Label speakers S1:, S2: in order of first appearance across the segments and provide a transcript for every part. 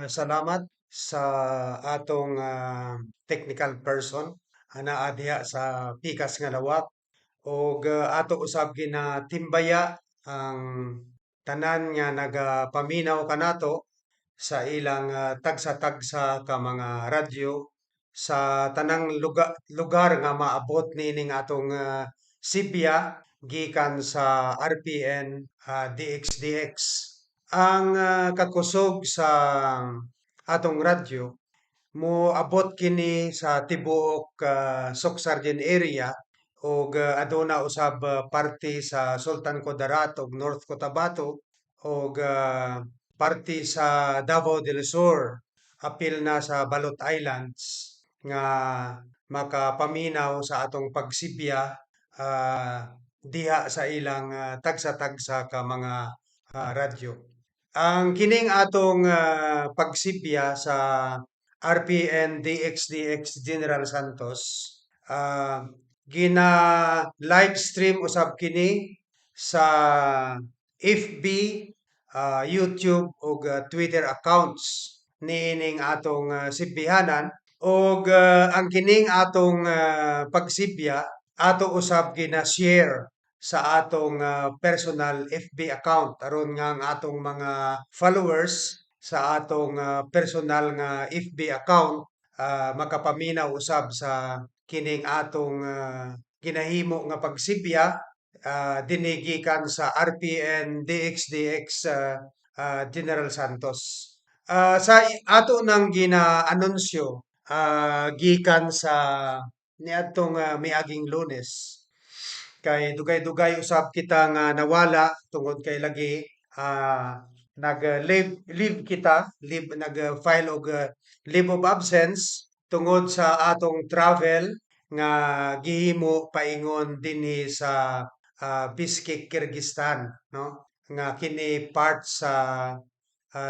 S1: Salamat sa atong technical person ana diha sa pikas nga lawak ug ato usab ginatimbaya ang tanan nga nagapaminaw kanato sa ilang tagsa-tagsa ka mga radyo sa tanang lugar nga maabot nining atong Sibya gikan sa RPN DXDX. Ang kakusog sa atong radyo moabot kini sa tibuok Socsargen area ug aduna usab parte sa Sultan Kudarat ug North Cotabato ug parte sa Davao del Sur apil na sa Balot Islands nga makapaminaw sa atong pagsibya ah, diha sa ilang tagsa-tagsa ka mga radyo. Ang kining atong pagsibya sa RPN DXDX General Santos ah, gina live stream usab kini sa FB, YouTube ug Twitter accounts niining atong sibbihanan ug ang kining atong pagsibya ato usab gina-share sa atong personal FB account aron nga ang atong mga followers sa atong personal nga FB account makapaminaw usab sa kining atong ginahimo nga pagsibya dinhi gikan sa RPN DXDX General Santos. Sa ato nang gina-anunsyo gikan sa niadtong miaging Lunes kay dugay-dugay usab kita nga nawala tungod kay lagi nag-leave kita, nag-file og leave of absence tungod sa atong travel nga gihimo paingon dinhi sa Bishkek, Kyrgyzstan, no? Nga kini part sa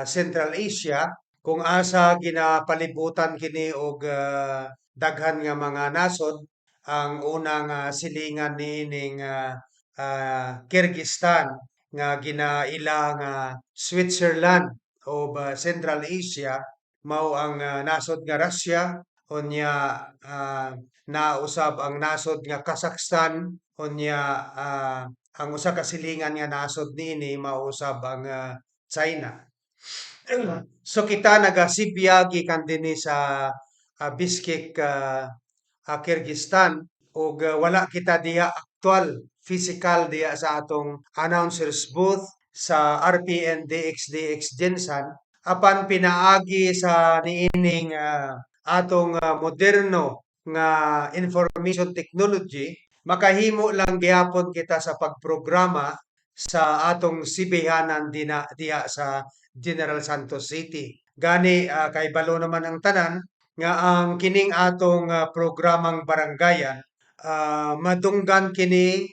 S1: Central Asia kung asa ginapalibutan kini og daghan nga mga nasod ang unang silingan niining Kyrgyzstan nga ginaila nga Switzerland o Central Asia mao ang nasod nga Russia unya nausab ang nasod nga Kazakhstan unya ang usa ka silingan nga nasod niini mao usab ang China. So kita nagasibya gikan dinhi sa Bishkek, Kyrgyzstan ug wala kita diha aktual physical diha sa atong announcers booth sa RPN DXDX Gensan apan pinaagi sa niining atong moderno nga information technology makahimo lang gihapon kita sa pagprograma sa atong sibihanan diha sa General Santos City. Gani kay balo naman ang tanan nga ang kining atong programang barangayan madunggan kini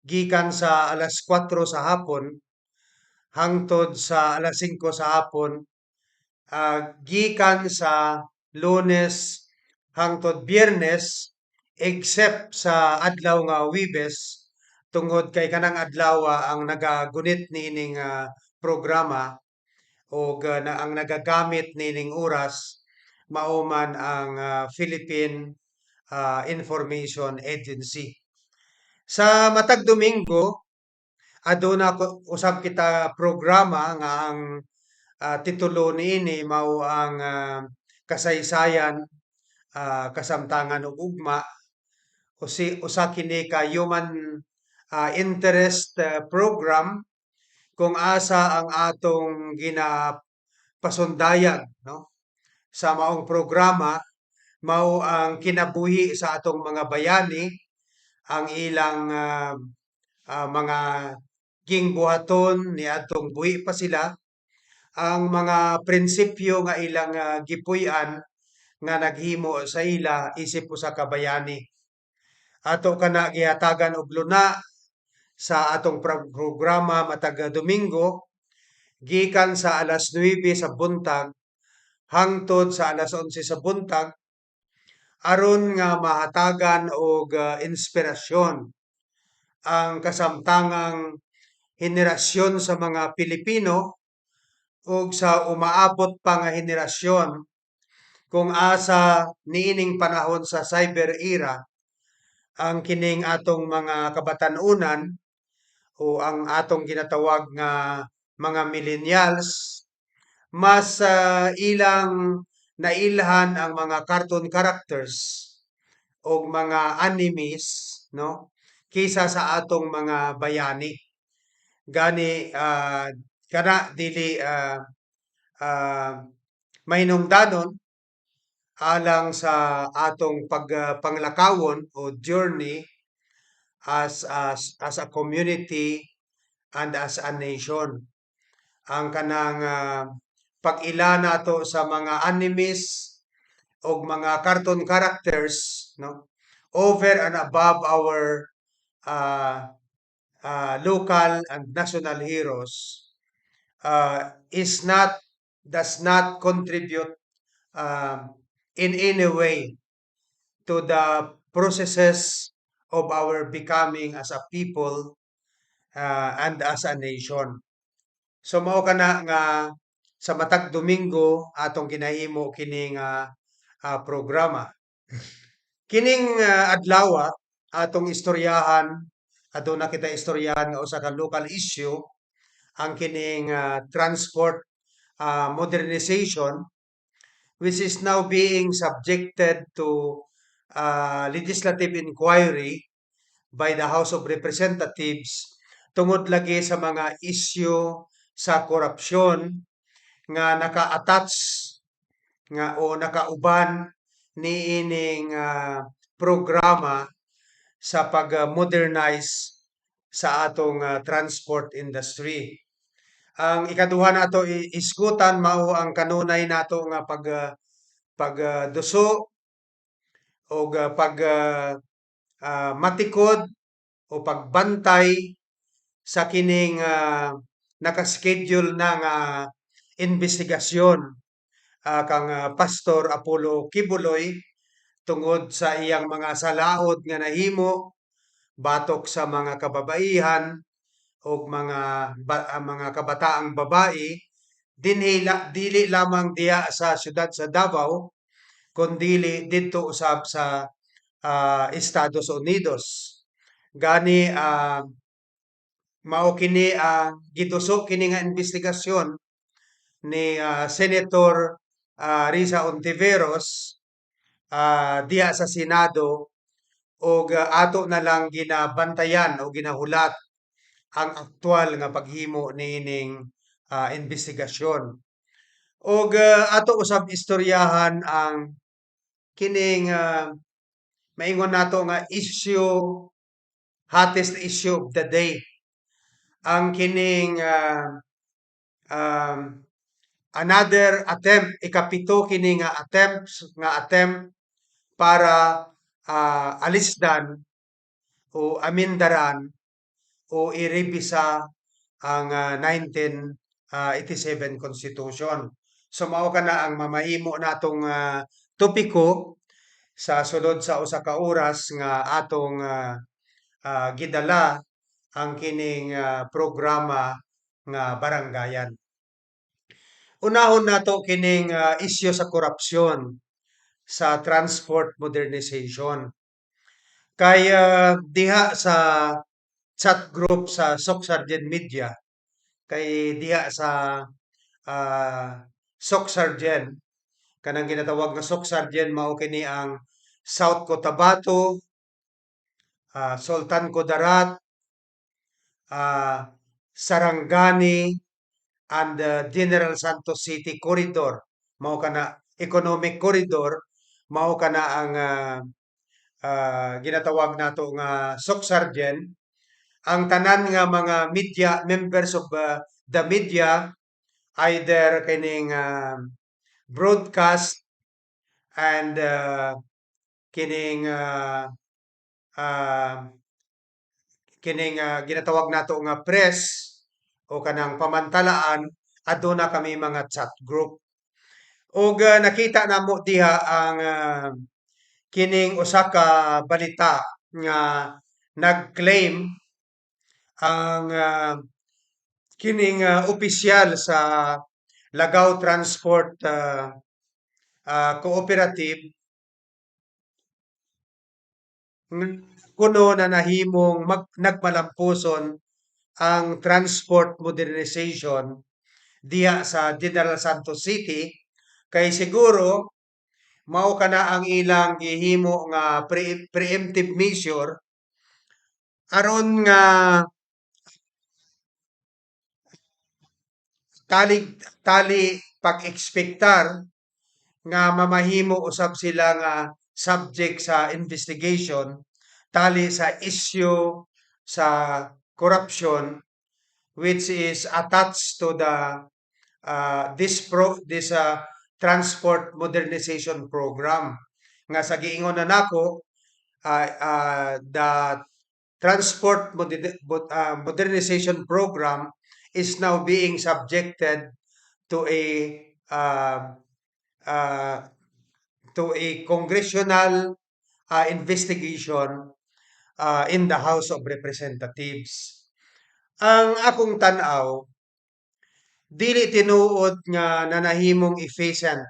S1: gikan sa alas 4 sa hapon hangtod sa alas 5 sa hapon gikan sa Lunes hangtod Biyernes except sa adlaw nga Huwebes tungod kay kanang adlaw ang nagagunit niining programa o ang nagagamit nining oras mao man ang Philippine Information Agency. Sa matag Domingo aduna usab kita programa nga ang titulo niini mao ang kasaysayan kasamtangan ug ugma usa kini ka human interest program kung asa ang atong ginapasundayag no sa maong programa mao ang kinabuhi sa atong mga bayani ang ilang mga gingbuhaton niadtong buhi pa sila ang mga prinsipyo nga ilang gipuy-an nga naghimo sa ila isip usa ka bayani. Ato kana gihatagan og luna sa atong programa matag Domingo gikan sa alas 9 sa buntag hangtod sa alas 11 sa buntag aron nga mahatagan og inspirasyon ang kasamtangang henerasyon sa mga Pilipino ug sa umaabot pa nga henerasyon kung asa niining panahon sa cyber era ang kining atong mga kabatanunan o ang atong ginatawag nga mga millennials mas ilang nailhan ang mga cartoon characters o mga animes, no, kaysa sa atong mga bayani gani kana dili ah, mahinungdanon alang sa atong panglakawon o journey as a community and as a nation. Ang kanang pag-ila nato sa mga animes o mga cartoon characters, no, over and above our uh, local and national heroes is not does not contribute um, in any way to the processes of our becoming as a people and as a nation. So mao kana nga sa matag Domingo atong ginahimo kining programa. Kining adlaw atong istoryahan aduna kita istoryahan nga usa ka local issue ang kining transport modernization which is now being subjected to legislative inquiry by the House of Representatives tungod lagi sa mga issue sa korupsyon nga naka-attach nga o nakauban niining programa sa pag-modernize sa atong transport industry. Ang ikaduha nato iskutan mao ang kanunay nato nga pagduso o pag matikod o pagbantay sa kining naka-schedule na nga investigasyon kang Pastor Apollo Kibuloy tungod sa iyang mga salaod nga nahimo batok sa mga kababaihan o mga kabataang babae dili lamang diya sa siyudad sa Davao kundi didto usab sa Estados Unidos. Gani mao kini gitusok kini nga investigasyon ni Senator Risa Ontiveros diha sa Senado og ato na lang ginabantayan o ginahulat ang aktual nga paghimo niining investigasyon. Og ato usab istoryahan ang kining maingon nato nga issue hottest issue of the day ang kining um, another attempt ikapito kini nga attempt para alisdan o amindaran o irebisa ang 1987 Constitution. So mao kana ang mamahimo natong topiko sa sulod sa usa ka oras nga atong gidala ang kining programa nga baranggayan. Unahon nato kining isyu sa korupsyon sa transport modernization. Kay diha sa chat group sa Sok Sargent Media kay diha sa uh, Sok Sargent kanang ginatawag nga Sok Sargent mao kini ang South Cotabato, Sultan Kudarat, Sarangani and General Santos City Corridor. Mao kana economic corridor, mao kana ang ginatawag nato nga Sok Sargent. Ang tanan nga mga media members of the media either kining broadcast and kining uh, ginatawag nato nga press o kanang pamantalaan aduna kami mga chat group. Og nakita namo diha ang kining usa ka balita nga nag-claim ang kining opisyal sa Lagaw Transport Cooperative nga kuno na nahimong nagmalampuson ang transport modernization diha sa General Santos City kay siguro mao kana ang ilang gihimo nga preemptive measure aron nga tali tali pag-ekspektar nga mamahimo usab sila nga subject sa investigation tali sa issue sa corruption which is attached to the this transport modernization program nga sa giingon na nako the modernization program is now being subjected to uh, uh, a congressional investigation in the House of Representatives. Ang akong tanaw, dili tinuod nga nanahimong efficient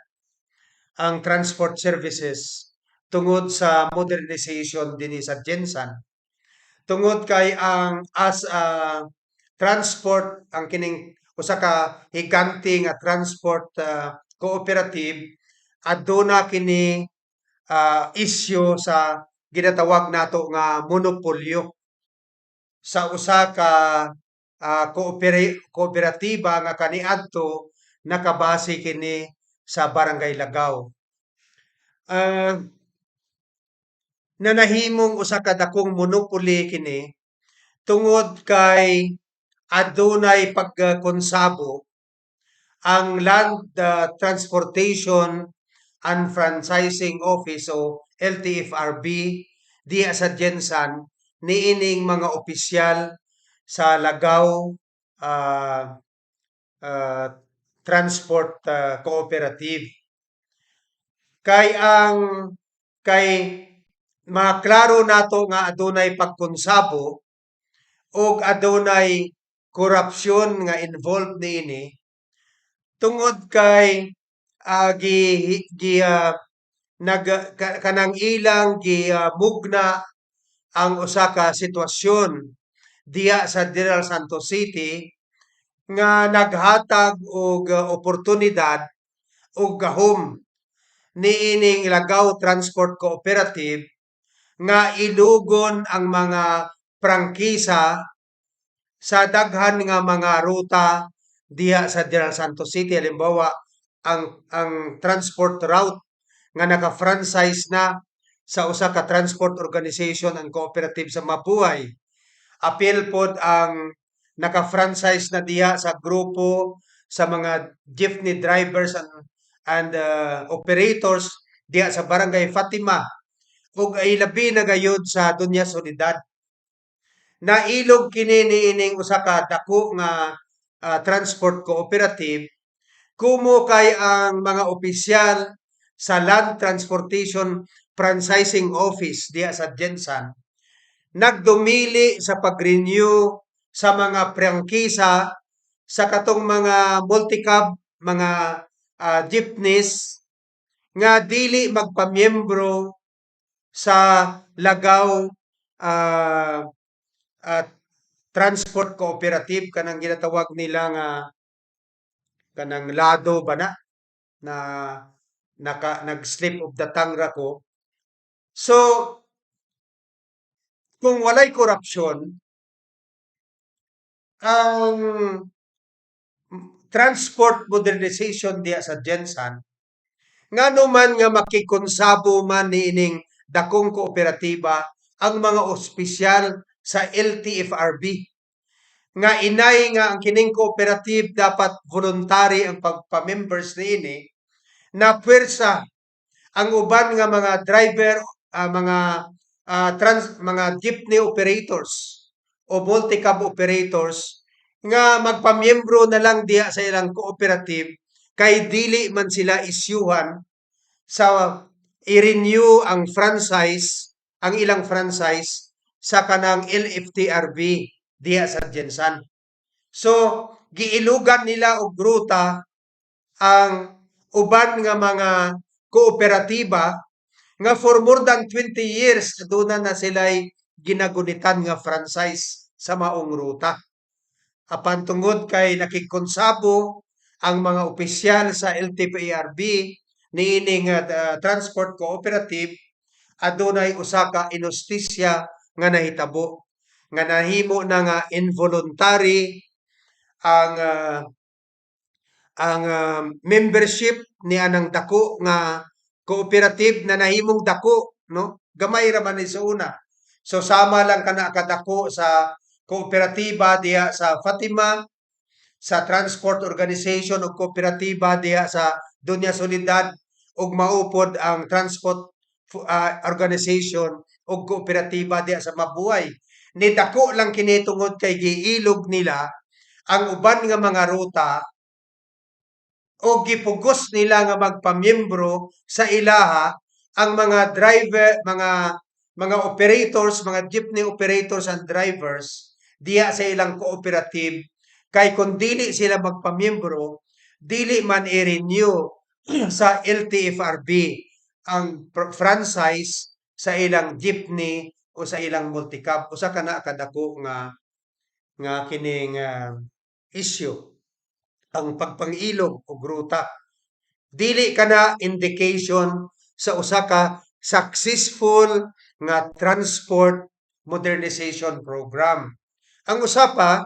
S1: ang transport services tungod sa modernization dinhi sa Gensan. Tungod kay ang as a transport ang kining usa ka higante nga transport cooperative aduna kini issue sa ginatawag nato nga monopolyo sa usa ka kooperatiba nga kaniadto nakabase kini sa Barangay Lagaw. Nanahimong usa ka dakong monopoly kini tungod kay adunay pagkonsabo ang Land Transportation and Franchising Office o LTFRB diha sa Gensan niining mga opisyal sa Lagaw ah, ah, Transport Cooperative. Kay maklaro nato nga adunay pagkonsabo ug adunay korupsyon nga involved niini tungod kay gi, gi nag kanang ilang mugna ang usa ka sitwasyon diha sa General Santos City nga naghatag og oportunidad og gahom niining Lagaw Transport Cooperative nga ilugon ang mga prangkisa sa daghan nga mga ruta diha sa General Santos City. Halimbawa, ang transport route nga naka-franchise na sa usa ka transport organization and cooperative sa Mabuhay. Apil pod ang naka-franchise na diha sa grupo sa mga jeepney drivers and operators diha sa Barangay Fatima ug ay labi na gayud sa Dunya Soledad. Nailog kini niining usa ka dako nga transport cooperative kumo kay ang mga opisyal sa Land Transportation Franchising Office diha sa Gensan nagdumili sa pag-renew sa mga prangkisa sa katong mga multicab, mga jeepneys nga dili magpamiyembro sa Lagaw ah, at transport cooperative kanang ginatawag nila nga kanang lado ba na nag-slip of the tongue ra ko. So, kung walay korupsyon, ang transport modernization diya sa Gensan, ngano man nga makikonsabo man niining dakong kooperatiba ang mga ospisyal sa LTFRB nga inay nga ang kining cooperative dapat voluntary ang pagpa-members niini na pwersa ang uban nga mga driver mga jeepney operators o multi-cab operators nga magpamiyembro na lang diha sa ilang cooperative kay dili man sila isyuhan sa i-renew ang ilang franchise sa kanang LFTRB diha sa Gensan. So, giilugan nila og ruta ang uban nga mga kooperatiba nga for more than 20 years aduna na sila'y ginagunitan nga franchise sa maong ruta. Apan tungod kay nakikonsabo ang mga opisyal sa LTFRB niini nga transport cooperative adunay usa ka inustisya nga nahitabo nga nahimo na nga involuntary ang membership ni anang dako nga cooperative na nahimong dako, no? Gamay ra man ni sa una. So sama lang kana kadako sa kooperatiba diha sa Fatima, sa transport organization o kooperatiba diha sa Dunya Solidad ug maupod ang transport organization o kooperatiba diha sa Mabuhay. Ni dako lang kini tungod kay giilog nila ang uban nga mga ruta o gipugos nila nga magpamiyembro sa ilaha ang mga driver, mga operators, mga jeepney operators and drivers diya sa ilang cooperative kay kung dili sila magpamiyembro, dili man i-renew sa LTFRB ang franchise sa ilang jeepney o sa ilang multicab. Usa kana kadako nga kining issue ang pagpangilog og ruta. Dili kana indication sa usa ka successful nga transport modernization program. Ang usa pa,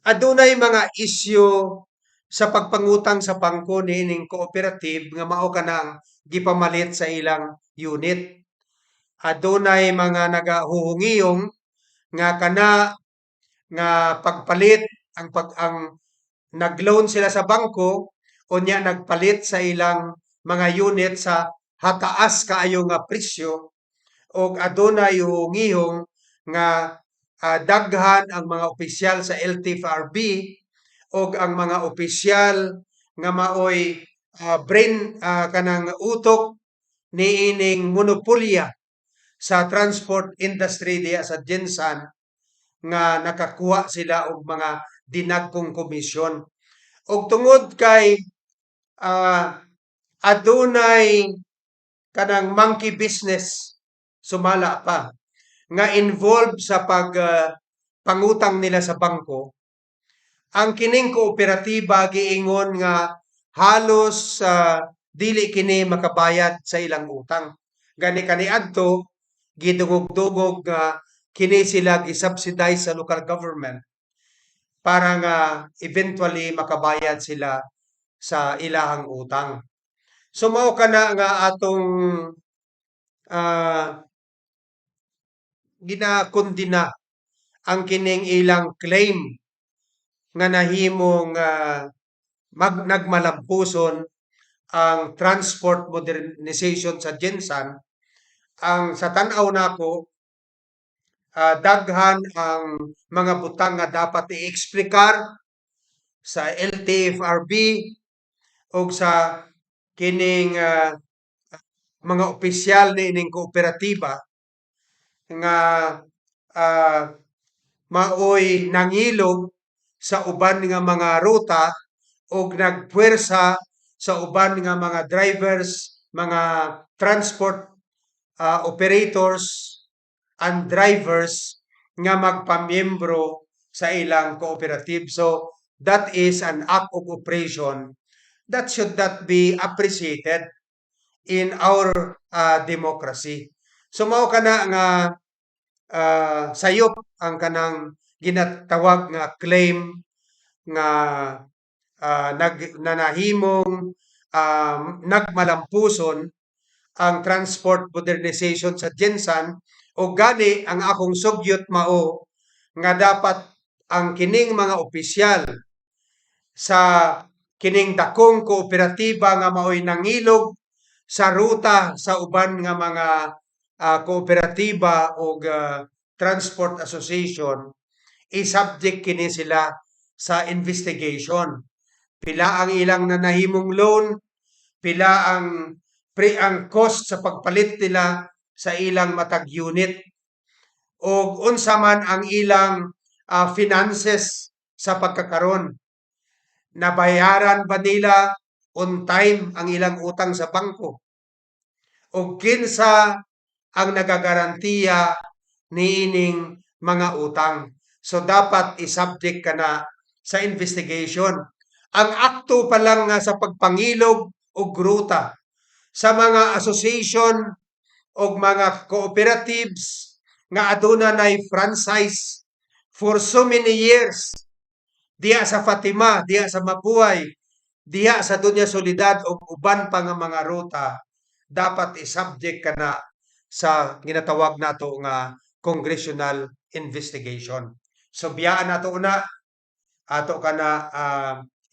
S1: adunay mga issue sa pagpangutang sa bangko niining cooperative nga mao kanang gipamalit sa ilang unit. Adunay mga nagahuhungiyong nga kana nga pagpalit ang nag-loan sila sa bangko unya nagpalit sa ilang mga unit sa hataas kaayo nga presyo og adunay hungihong nga daghan ang mga opisyal sa LTFRB og ang mga opisyal nga maoy brain kanang utok niining monopolya sa transport industry diya sa Gensan nga nakakuha sila og mga dinagkong komisyon. Og tungod kay adunay kanang monkey business sumala pa nga involved sa pangutang nila sa bangko, ang kining kooperatiba giingon nga halos dili kini makabayad sa ilang utang. Gani kaniadto gidungog-dungog nga kini sila gi-subsidize sa local government para nga eventually makabayad sila sa ilahang utang. So mao kana nga atong ginakondina ang kining ilang claim nga nahimong nagmalampuson ang transport modernization sa Gensan. Ang sa tan-aw nako daghan ang mga butang nga dapat i-eksplikar sa LTFRB o sa kining mga opisyal niining kooperatiba nga maoy nangilog sa uban nga mga ruta og nagpuwersa sa uban nga mga drivers, mga transport operators and drivers nga magpamiyembro sa ilang cooperative. So that is an act of oppression that should not be appreciated in our democracy. So mao kana nga sayop ang kanang ginatawag nga claim nga nanahimong nagmalampuson ang transport modernization sa Gensan o gani ang akong sugyot mao nga dapat ang kining mga opisyal sa kining dakong kooperatiba nga maoy nangilog sa ruta sa uban nga mga kooperatiba o transport association i-subject kini sila sa investigation. Pila ang ilang nanahimong loan, pila ang cost sa pagpalit nila sa ilang matag unit o unsa man ang ilang finances sa pagkakaron. nabayaran ba nila on time ang ilang utang sa bangko? O kinsa ang nagagarantiya niining mga utang? So dapat i-subject ka na sa investigation. Ang akto pa lang nga sa pagpangilog o gruta sa mga association o mga cooperatives nga aduna nay franchise for so many years diha sa Fatima, diha sa Mabuhay, diha sa Dunya Soledad o uban pa nga mga ruta, dapat i-subject ka na sa ginatawag nato nga congressional investigation. So biyaan nato una ato ka na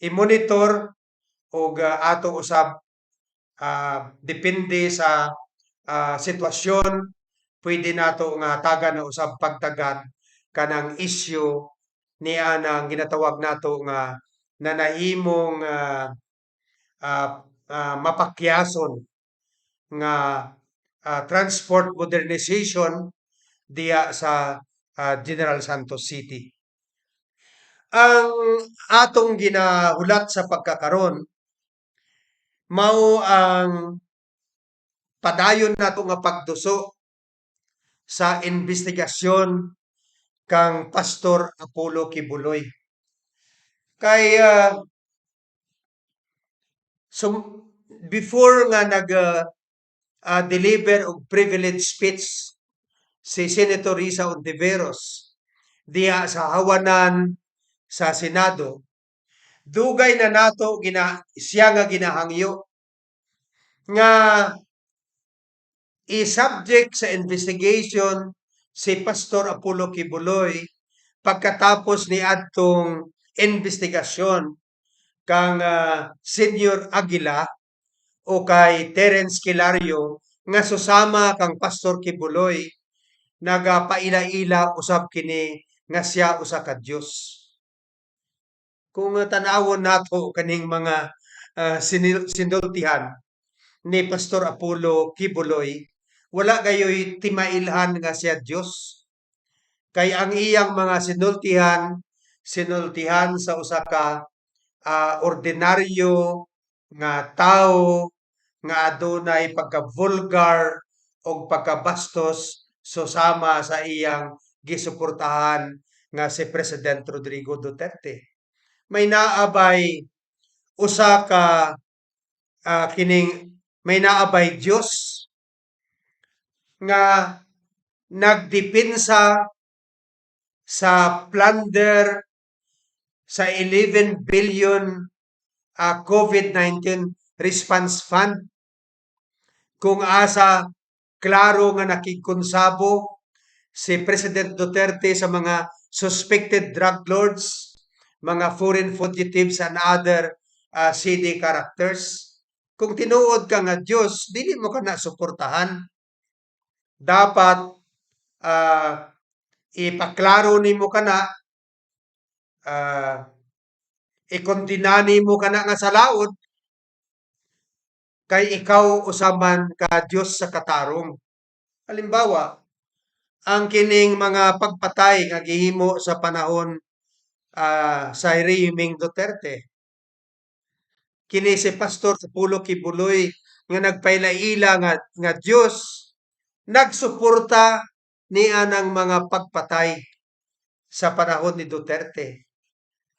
S1: i-monitor o ato usab depende sa sitwasyon pwede nato nga tagan na usab pagtagad kanang issue niya nang ginatawag nato nga nanahimong mapakyason nga transport modernization diya sa General Santos City. Ang atong ginahulat sa pagkakaron mao ang padayon nato nga pagduso sa investigasyon kang Pastor Apollo Kibuloy. Kay so before nga nag deliver og privilege speech si Senator Risa Ontiveros diha sa hawanan sa Senado, dugay na nato siya nga ginahangyo nga i-subject sa investigation si Pastor Apollo Kibuloy pagkatapos ni adtong investigasyon kang Senior Aguila o kay Terence Kilario nga susama kang Pastor Kibuloy nagapaila-ila usab kini nga siya usa ka Dios. Kung tan-awon nato kaning mga sinultihan ni Pastor Apollo Kibuloy, wala gayoy timailhan nga siya Dios. Kay ang iyang mga sinultihan sa usa ka ordinaryo nga tao nga adunay pagka-vulgar o pagkabastos susama sa iyang gisuportahan nga si President Rodrigo Duterte. May naabay usa ka may naabay Dios nga nagdepensa sa plunder sa 11 billion COVID-19 response fund kung asa klaro nga nakikonsabo si President Duterte sa mga suspected drug lords, mga foreign fugitives and other shady characters. Kung tinuod ka nga Diyos, dili mo ka na suportahan. Dapat ipaklaro nimo ka na ikondinani mo ka na nga sa laod kay ikaw usaman ka Dios sa katarong. Halimbawa, ang kining mga pagpatay nga gihimo sa panahon sa rehimeng Duterte. Kini si Pastor Apollo Kibuloy nga nagpailaila nga Dios nagsuporta niya ng mga pagpatay sa panahon ni Duterte.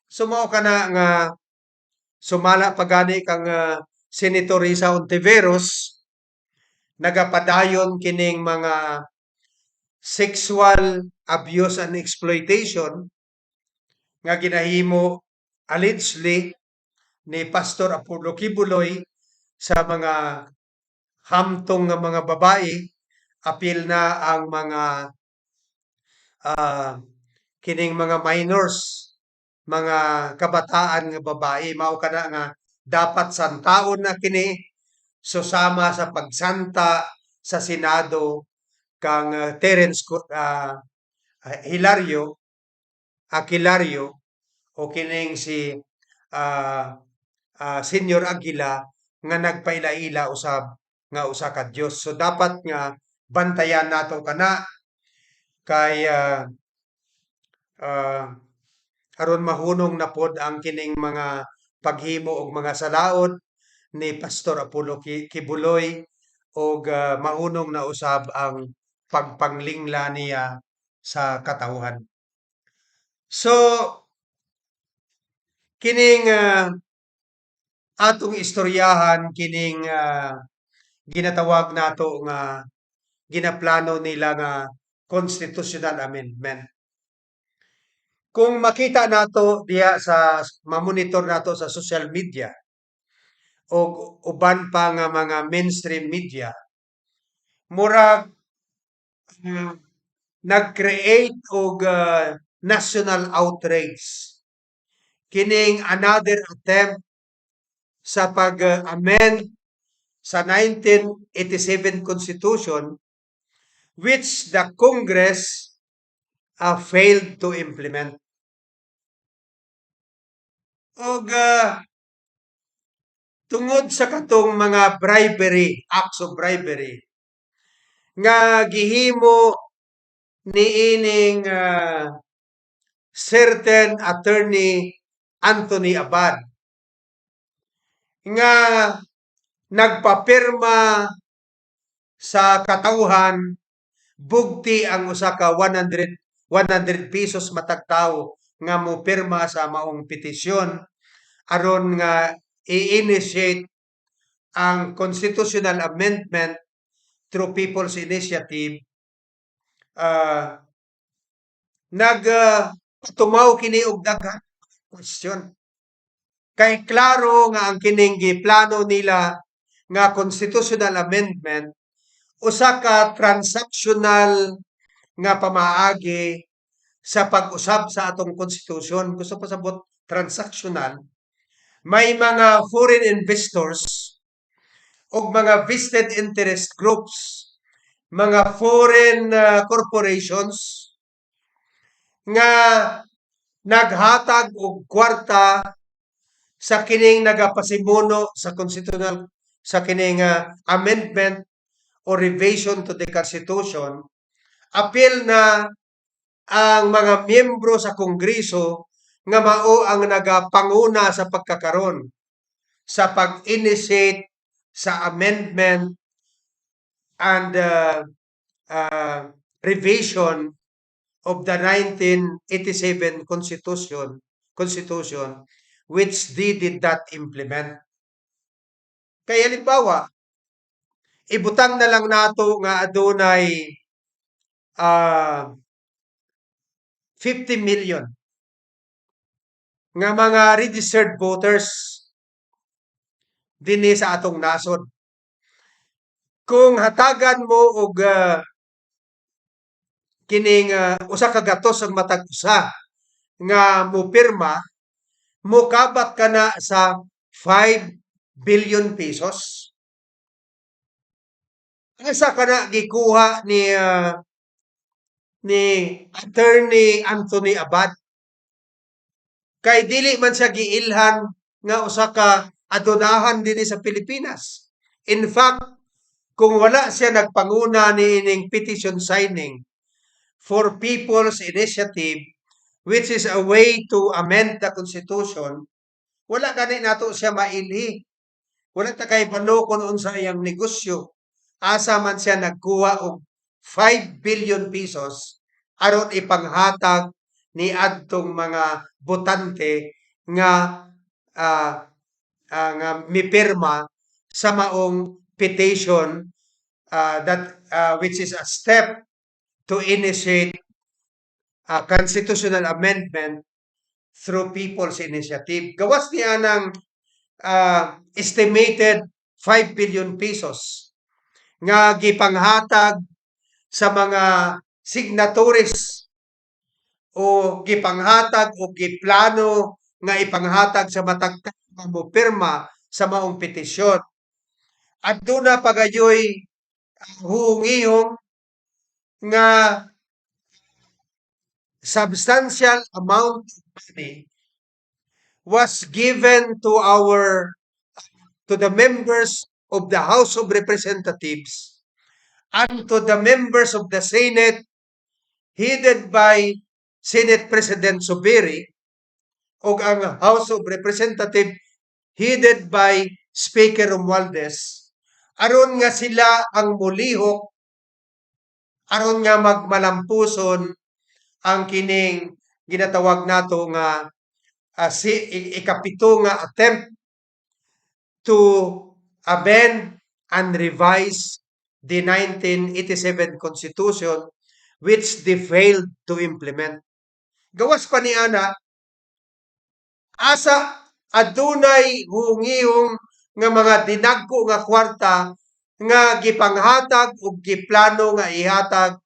S1: Sumao ka na nga sumala pagani kang Senator Risa Ontiveros nagapadayon kining mga sexual abuse and exploitation nga ginahimo allegedly ni Pastor Apollo Kibuloy sa mga hamtong nga mga babae, apil na ang mga kining mga minors, mga kabataan nga babae, mao kana nga dapat santaon na kini susama sa pagsanta sa Senado kang Terence Hilario Aquilario o kining si Senior Aguila nga nagpailaila usab nga usa ka Dios. So dapat nga bantayan nato kana kay aron mahunong na pod ang kining mga paghimo og mga salaod ni Pastor Apollo Kibuloy og mahunong na usab ang pagpanglingla niya sa katawhan. So kining atong istoryahan kining ginatawag nato nga ginaplano nila nga constitutional amendment. Kung makita nato diha sa mamonitor nato sa social media o uban pa nga mga mainstream media, murag nag-create og national outrage. Kining another attempt sa pag-amend sa 1987 Constitution which the Congress failed to implement. Og tungod sa katong mga bribery, acts of bribery, nga gihimo niining certain attorney Anthony Abad nga nagpapirma sa katawhan bugti ang usa ka 100 pesos matag tawo nga mo pirma sa maong petisyon aron nga i-initiate ang constitutional amendment through people's initiative. Patumaw kini og daghang question. Kay klaro nga ang kining giplano nila nga constitutional amendment usa ka transactional nga pamaagi sa pag-usab sa atong konstitusyon. Gusto ko sabot transactional. May mga foreign investors o mga vested interest groups, mga foreign corporations nga naghatag og kwarta sa kining nagapasimuno sa constitutional sa kining amendment or revision to the Constitution, apil na ang mga miyembro sa Kongreso nga mao ang nagapanguna sa pagkakaron sa pag-initiate sa amendment and revision of the 1987 Constitution which they did not implement. Kaya halimbawa, ibutang na lang nato nga adunay 50 million nga mga registered voters dinhi sa atong nasod. Kung hatagan mo og kining usa ka gatos ang matag usa nga mopirma, mokabat kana sa 5 billion pesos. Asa kana gikuha ni Attorney Anthony Abad? Kay dili man siya giilhan nga usa ka adunahan dinhi sa Pilipinas. In fact, kung wala siya nagpanguna niining petition signing for people's initiative which is a way to amend the Constitution, wala gani nato siya mailhi. Wala ta kay balo kung unsa iyang negosyo. Asa man siya nagkuha og 5 billion pesos aron ipanghatag ni adtong mga botante nga nga mipirma sa maong petition which is a step to initiate a constitutional amendment through people's initiative. Gawas niya ng estimated 5 billion pesos nga gipanghatag sa mga signatories o gipanghatag o giplano nga ipanghatag sa matag nga mopirma sa maong petisyon. At doon na pagayoy huungihong nga substantial amount of money was given to the members of the House of Representatives and to the members of the Senate headed by Senate President Zubiri o ang House of Representatives headed by Speaker Romualdez, aron nga sila ang mulihok, aron nga magmalampuson ang kining ginatawag nato nga ikapito nga attempt to amend and revise the 1987 Constitution which they failed to implement. Gawas pa ni ana, asa adunay hungihong nga mga dinagko nga kwarta nga gipanghatag ug giplano nga ihatag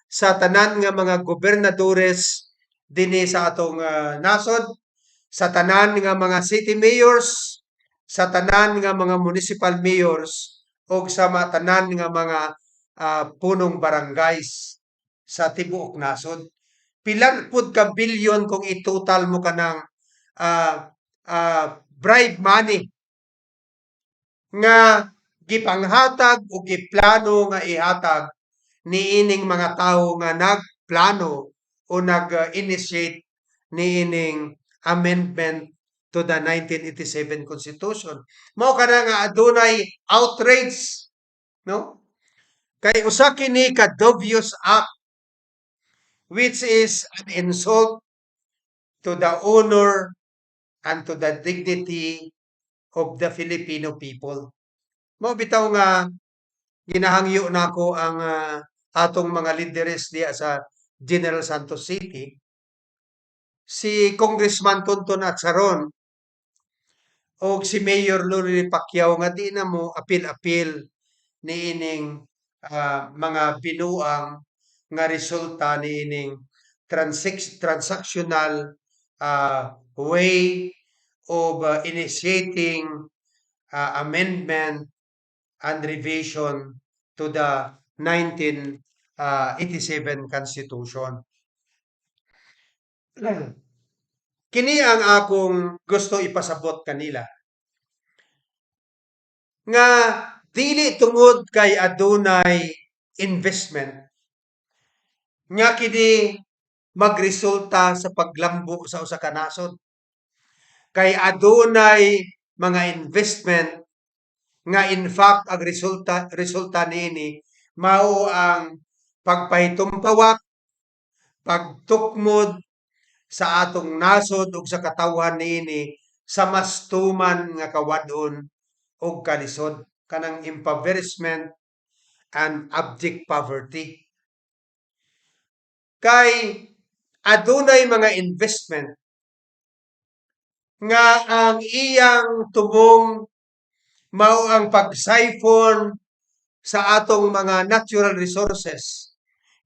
S1: sa tanan nga mga gobernadores dinhi sa atong nasod, sa tanan nga mga city mayors, sa tanan nga mga municipal mayors o sa mga tanan nga mga punong barangays sa tibuok nasod. Pilan pud ka bilyon kung itotal mo kanang bribe money nga gipanghatag o giplano nga ihatag niining mga tawo nga nagplano o nag-initiate niining amendment to the 1987 Constitution. Mao kana nga adunay outrage, no? Kay usa kini ka dubious act which is an insult to the honor and to the dignity of the Filipino people. Mao bitaw nga ginahangyo nako ang atong mga lideres diya sa General Santos City, si Congressman Tonton Atsaron o si Mayor Lori Pacquiao nga di na mo apil-apil niining mga binuang nga resulta niining transactional way of initiating amendment and revision to the 1987 Constitution. Kini ang akong gusto ipasabot kanila. Nga dili tungod kay adunay investment nga kini magresulta sa paglambo sa usa ka nasod. Kay adunay mga investment nga in fact ang resulta niini mao ang pagpahitumpawak, pagtukmod sa atong nasod ug sa katawhan niini sa mas tuman nga kawadon ug kalisod, kanang impoverishment and abject poverty. Kay adunay mga investment nga ang iyang tubong mao ang pag-siphon sa atong mga natural resources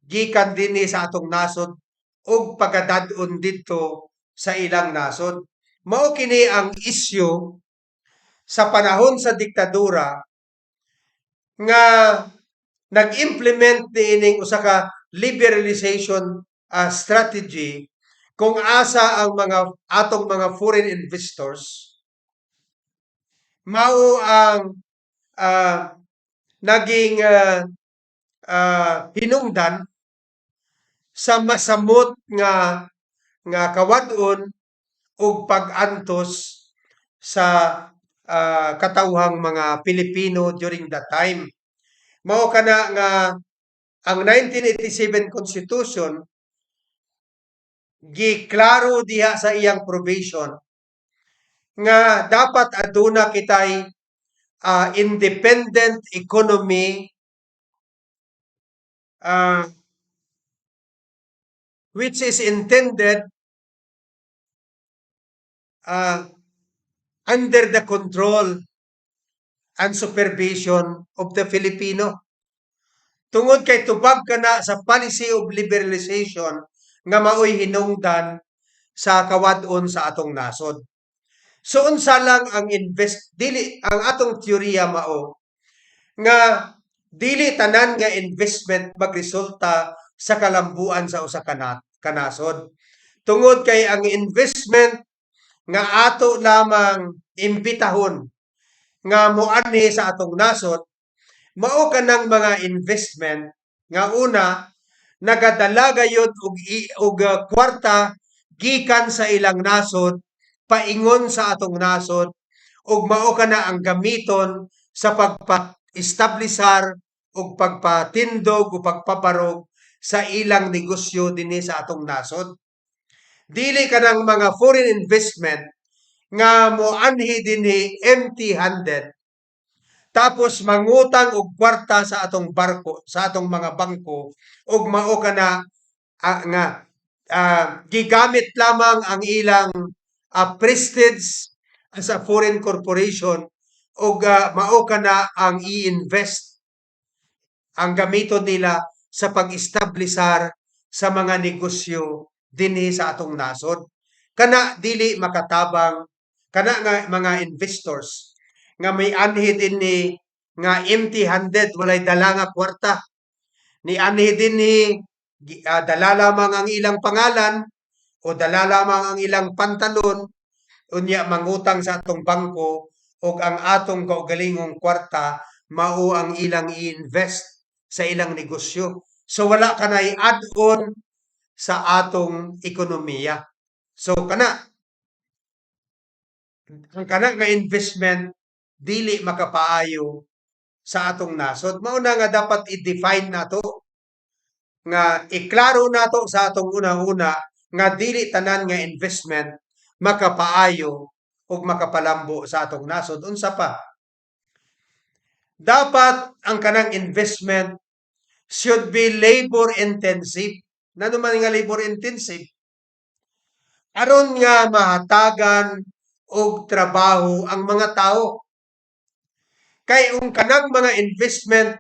S1: gikan dinhi sa atong nasod ug pagadad-on didto sa ilang nasod. Mao kini ang issue sa panahon sa diktadura nga nag-implement niining usa ka liberalization strategy kung asa ang mga atong mga foreign investors mao ang naging hinungdan sa masamot nga kawadon ug pag-antos sa katawhang mga Pilipino during that time. Mao kana nga ang 1987 Constitution giklaro diha sa iyang provision nga dapat aduna kitay independent economy which is intended under the control and supervision of the Filipino. Tungod kay tubag kana sa policy of liberalization nga maoy hinungdan sa kawadon sa atong nasod. So unsa lang ang dili ang atong teorya mao nga dili tanan nga investment magresulta sa kalambuan sa usa ka kanasod. Tungod kay ang investment nga ato lamang imbitahon nga moanhi sa atong nasod mao kanang mga investment nga una nagadala gayud og kwarta gikan sa ilang nasod paingon sa atong nasod ug mao kana ang gamiton sa pagpa-establishar ug pagpatindog o pagpabarog sa ilang negosyo dinhi sa atong nasod. Dili kanang mga foreign investment nga moanhi dinhi empty-handed tapos mangutang og kwarta sa atong barko, sa atong mga bangko ug mao kana nga gigamit lamang ang ilang prestige as a foreign corporation ug mao kana ang i-invest ang gamiton nila sa pag-establishar sa mga negosyo dinhi sa atong nasod. Kana dili makatabang kana nga mga investors nga may anhi dinhi nga empty-handed walay dala nga kwarta. Ni anhi dinhi dala lamang ang ilang pangalan o dala lamang ang ilang pantalon unya mangutang sa atong bangko ug ang atong kaugalingong kwarta mao ang ilang i-invest sa ilang negosyo. So wala ka na i-add-on sa atong ekonomiya. So ang kana nga investment dili makapaayo sa atong nasod. Mao na nga dapat i-define nato nga iklaro nato sa atong una-una nga dili tanan nga investment makapaayo ug makapalambo sa atong nasod. Unsa pa? Dapat ang kanang investment should be labor intensive. Nano man nga labor intensive? Aron nga mahatagan og trabaho ang mga tao. Kay ang kanang mga investment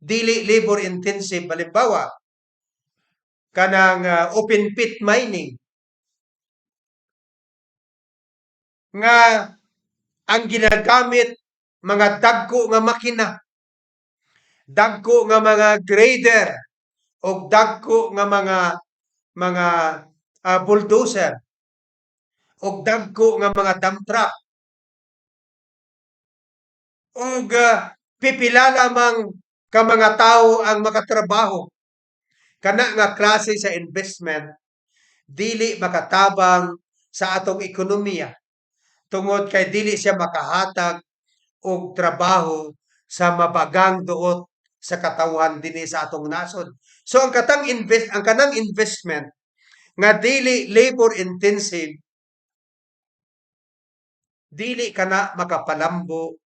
S1: dili labor intensive, halimbawa kanang open pit mining nga ang ginagamit mga dagko nga makina, dagko nga mga grader o dagko nga mga bulldozer o dagko nga mga dump truck ug pipila lamang ka mga tawo ang makatrabaho. Kana nga klase sa investment dili makatabang sa atong ekonomiya tungod kay dili siya makahatag og trabaho sa mabagang duot sa katawhan dinhi sa atong nasod. So ang kanang investment nga dili labor intensive dili kana makapalambo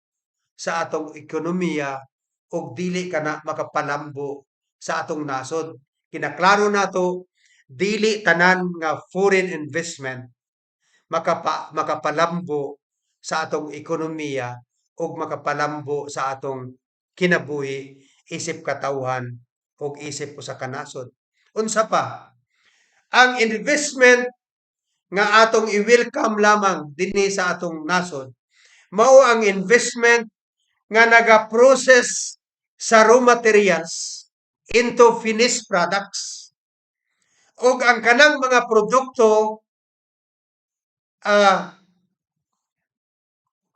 S1: sa atong ekonomiya ug dili kana makapalambo sa atong nasod. Kinaklaro nato dili tanan nga foreign investment makapalambo sa atong ekonomiya ug makapalambo sa atong kinabuhi isip katawhan ug isip usa ka nasod. Unsa pa? Ang investment nga atong i-welcome lamang dinhi sa atong nasod mao ang investment nga naga-process sa raw materials into finished products ug ang kanang mga produkto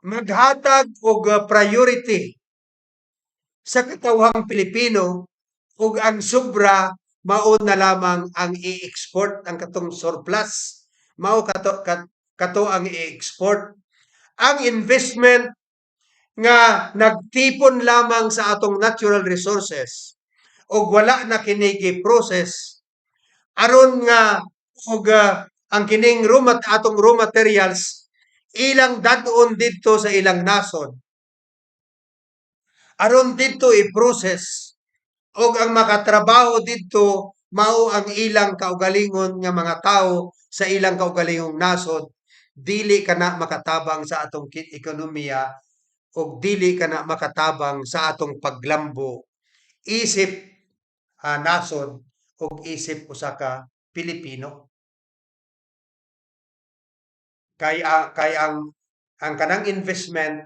S1: maghatag og priority sa katawhang Pilipino ug ang sobra mao na lamang ang i-export ang katong surplus mao kato ang i-export ang investment nga nagtipon lamang sa atong natural resources ug wala na kini gi-process aron nga og ang kining atong raw materials ilang dadon didto sa ilang nasod aron didto i-process og ang makatrabaho didto mao ang ilang kaugalingon nga mga tawo sa ilang kaugalingong nasod dili kana makatabang sa atong ekonomiya ug dili kana makatabang sa atong paglambo isip nasod ug isip usa ka Pilipino. Kay ang kanang investment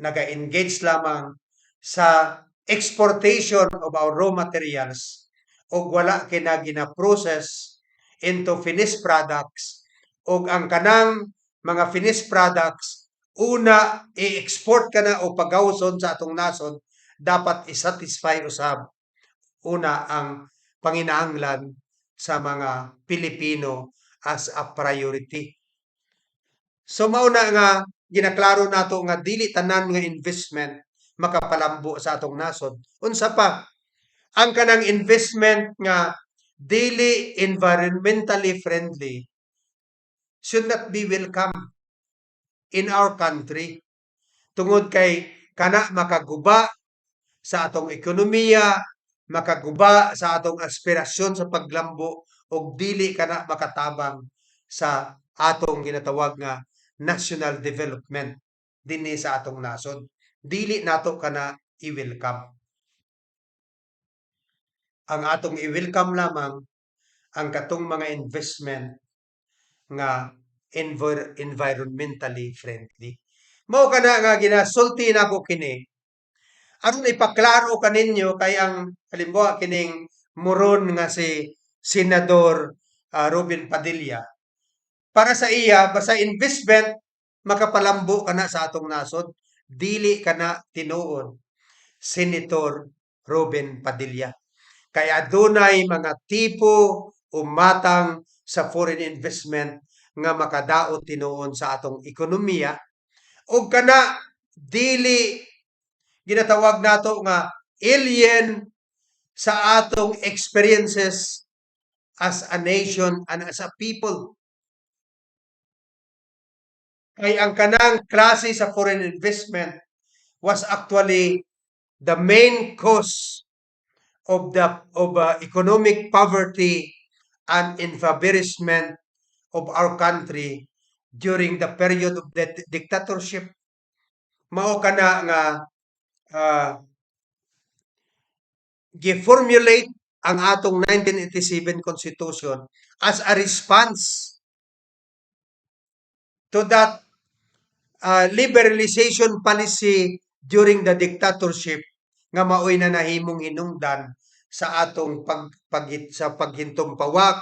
S1: naga-engage lamang sa exportation of our raw materials ug wala kina gina-process into finished products ug ang kanang mga finished products una i-export kana o pagawson sa atong nasod dapat i-satisfy usab una ang panginahanglan sa mga Pilipino as a priority. So mao na nga ginaklaro nato nga dili tanan nga investment makapalambo sa atong nasod. Unsa pa, ang kanang investment nga dili environmentally friendly should not be welcome in our country. Tungod kay kana makaguba sa atong ekonomiya, makaguba sa atong aspirasyon sa paglambo og dili kana makatabang sa atong ginatawag nga national development dinhi sa atong nasod. Dili nato kana i-welcome. Ang atong i-welcome lamang ang katong mga investment nga environmentally friendly. Mao kana nga ginasulti nako kini aron ipaklaro kaninyo kay ang halimbawa kining moron nga si Senador Robin Padilla. Para sa iya, basta investment, makapalambo kana sa atong nasod, dili kana tinuod Senator Robin Padilla. Kaya dunay mga tipo o matang sa foreign investment nga makadaot tinuon sa atong ekonomiya o kana dili ginatawag nato nga alien sa atong experiences as a nation and as a people. Kay ang kanang klase sa foreign investment was actually the main cause of economic poverty and impoverishment of our country during the period of the dictatorship. Mao kana nga uh, gi-formulate ang atong 1987 Constitution as a response to that liberalization policy during the dictatorship nga maoy na nahimong hinungdan sa atong sa paghintumpawak,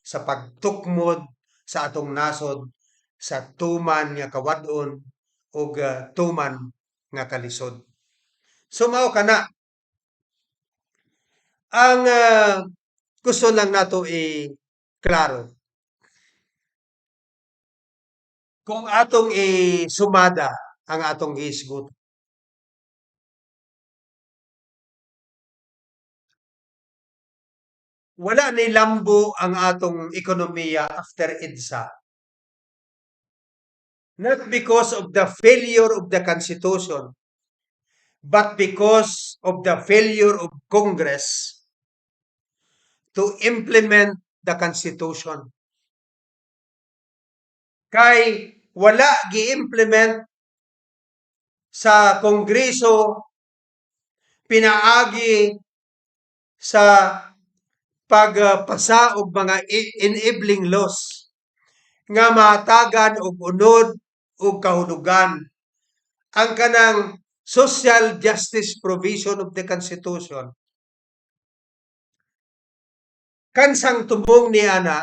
S1: sa pagtukmod sa atong nasod sa tuman nga kawadon ug tuman nga kalisod. So mao kana ang gusto lang nato i-klaro. Kung atong sumada ang atong gihisgot, wala ni lambo ang atong ekonomiya after EDSA. Not because of the failure of the Constitution, but because of the failure of Congress to implement the Constitution. Kay wala gi-implement sa Kongreso pinaagi sa pagpasa og mga enabling laws nga mahatagan og unod ug kahulugan ang kanang social justice provision of the Constitution. Kansang tubong ni ana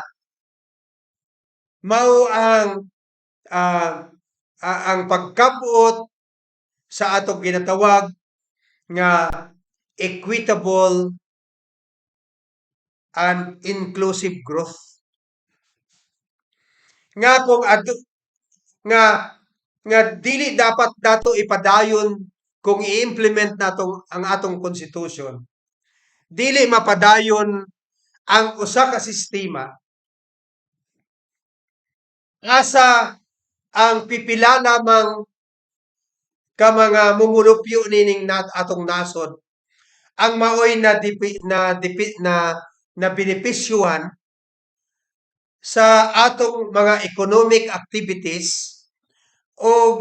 S1: mao ang pagkabuot sa atong ginatawag nga equitable and inclusive growth. Nga kung nga nga dili dapat nato ipadayon kung i-implement natong ang atong constitution. Dili mapadayon ang usa ka sistema asa ang pipila lamang ka mga mumulupyo nining atong nasod ang maoy na benepisyuhan sa atong mga economic activities o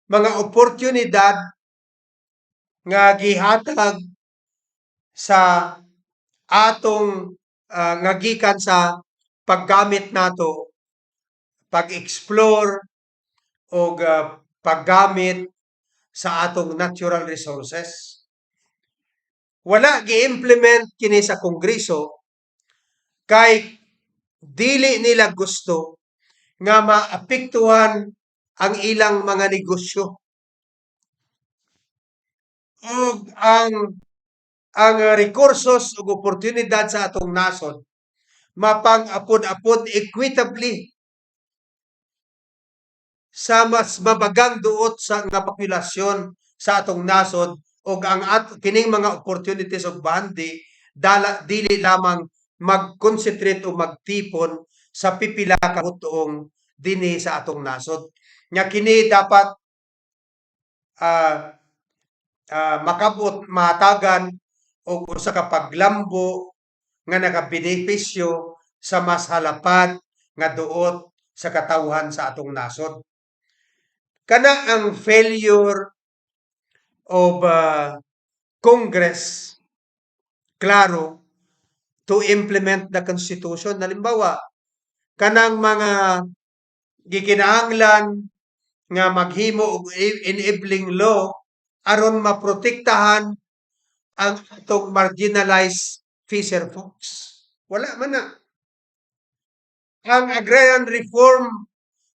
S1: mga oportunidad nga gihatag sa atong nga gikan sa paggamit nato, pag-explore o paggamit sa atong natural resources. Wala gi-implement kini sa Kongreso kay dili nila gusto nga maapektuhan ang ilang mga negosyo. Ug ang recursos ug oportunidad sa atong nasod mapang-apod-apod equitably sa mas mabagang duot sa nga populasyon sa atong nasod ug ang kining mga opportunities of bandi dili lamang mag-concentrate o magtipon sa pipila ka hutoong dinhi sa atong nasod. Nya kini dapat ah, makabot mahatagan og usa ka paglambo nga nagabenepisyo sa mas halapad nga duot sa katawhan sa atong nasod. Kana ang failure of Congress, klaro, to implement the Constitution. Halimbawa, kanang mga gikinahanglan nga maghimo og enabling law aron maprotektahan ang atong marginalized fisher folks. Wala man na. Ang agrarian reform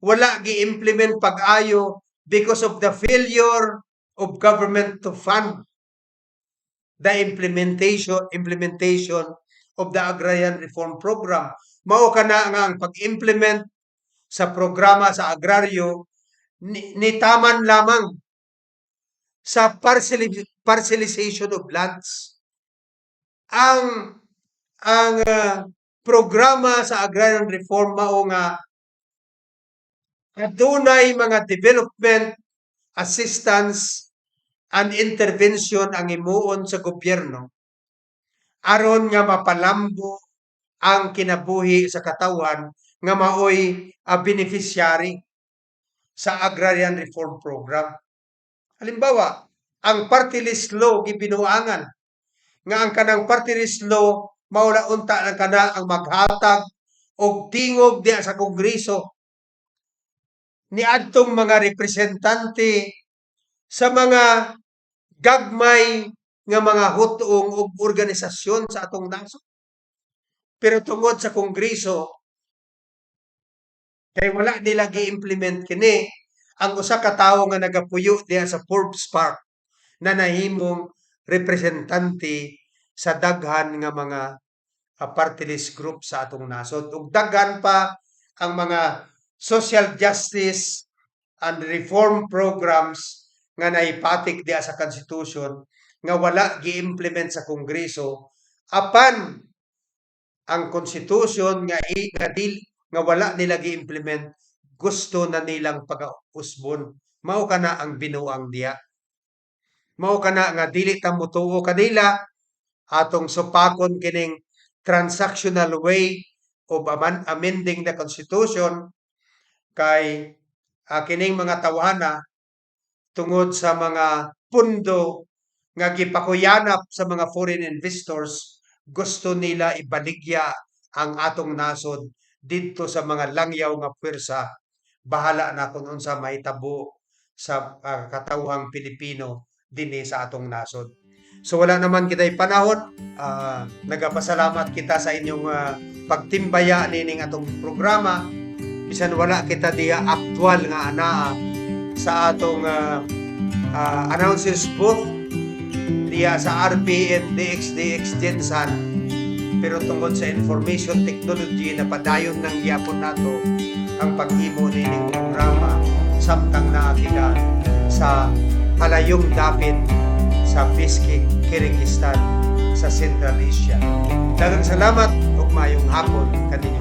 S1: wala gi-implement pag-ayo because of the failure of government to fund the implementation of the agrarian reform program. Mao kana nga ang pag-implement sa programa sa agraryo nitaman lamang sa parcelization of lands. Ang programa sa agrarian reform mao nga adunay mga development assistance and intervention ang imuon sa gobyerno aron nga mapalambo ang kinabuhi sa katawan nga maoy beneficiary sa agrarian reform program. Halimbawa, ang party list law gibinuangan nga ang kanang party list law maula unta lang kana ang maghatag og tingog diha sa Kongreso niadtong mga representante sa mga gagmay nga mga hutong ug organisasyon sa atong nasod. Pero tungod sa Kongreso kay wala nila gi-implement kini, ang usa ka tawo nga nagapuyo diha sa Forbes Park na nahimong representante sa daghan nga mga party list group sa atong nasod. Ug daghan pa ang mga social justice and reform programs nga naipatik diha sa Constitution nga wala gi-implement sa Kongreso apan ang Constitution nga wala nila gi-implement gusto na nilang pag-usbon. Mao kana ang binuang diya. Mao kana nga dili ta motuo kanila atong supakon kining transactional way of amending the Constitution kay kining mga tawhana tungod sa mga pundo nga gipakuyanap sa mga foreign investors gusto nila ibaligya ang atong nasod didto sa mga langyaw nga pwersa. Bahala na kung unsa mahitabo sa katawhang Pilipino dinhi sa atong nasod. So wala naman kitay panahon, nagapasalamat kita sa inyong pagtimbaya nining atong programa. Bisan wala kita diha aktual nga anaa sa atong announcers booth diha sa RPN DXDX Gensan, pero tungod sa information technology na padayon ng gyapon nato ang paghimo nining programa samtang naa kita sa halayong dapit sa Bishkek, Kyrgyzstan sa Central Asia. Daghang salamat ug maayong hapon kanina.